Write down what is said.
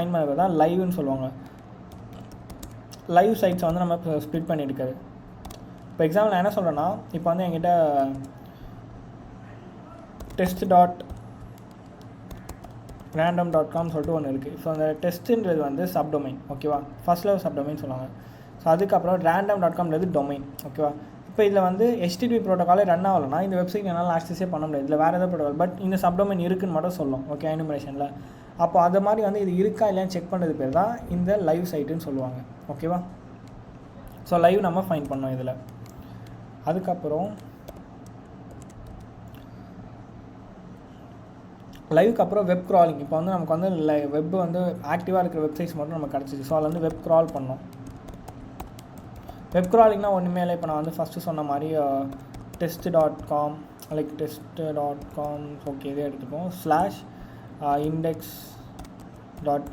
Fine பண்ணுறது தான் லைவ்னு சொல்லுவாங்க. லைவ் சைட்ஸை வந்து நம்ம இப்போ ஸ்ப்ளிட் பண்ணி எடுக்கிறது. இப்போ எக்ஸாம்பிள் நான் என்ன சொல்கிறேன்னா, இப்போ வந்து என்கிட்ட test.random.com சொல்லிட்டு ஒன்று இருக்குது. ஸோ அந்த டெஸ்ட்டுன்றது வந்து சப்டொமைன், ஓகேவா, ஃபஸ்ட் லெவல் சப்டொமைன் சொல்லுவாங்க. ஸோ அதுக்கப்புறம் random.comன்றது டொமைன், ஓகேவா. இப்போ இதில் வந்து HTTP ப்ரோட்டோக்காலே ரன் ஆகலைன்னா இந்த வெப்சைட் என்னால் ஆக்சஸே பண்ண முடியாது. இதில் வேறு ஏதாவது ப்ரோட்டோக்கால், பட் இந்த சப்டொமைன் இருக்குன்னு மட்டும் சொல்லும், ஓகே, எனுமரேஷனில். அப்போ அது மாதிரி வந்து இது இருக்கா இல்லையான்னு செக் பண்ணுறது பேர் தான் இந்த லைவ் சைட்டுன்னு சொல்லுவாங்க, ஓகேவா. ஸோ லைவ் நம்ம ஃபைண்ட் பண்ணோம் இதில். அதுக்கப்புறம் லைவுக்கு அப்புறம் வெப் க்ராலிங். இப்போ வந்து நமக்கு வந்து வெப் வந்து ஆக்டிவாக இருக்கிற வெப்சைட்ஸ் மட்டும் நமக்கு கிடச்சிச்சு. ஸோ அதில் வந்து வெப் க்ரால் பண்ணோம். வெப் க்ராலிங்னால் ஒன்றுமே இல்லை. இப்போ நான் வந்து ஃபஸ்ட்டு சொன்ன மாதிரி test.com லைக் test.com, ஓகே, இதே எடுத்துப்போம். /index.php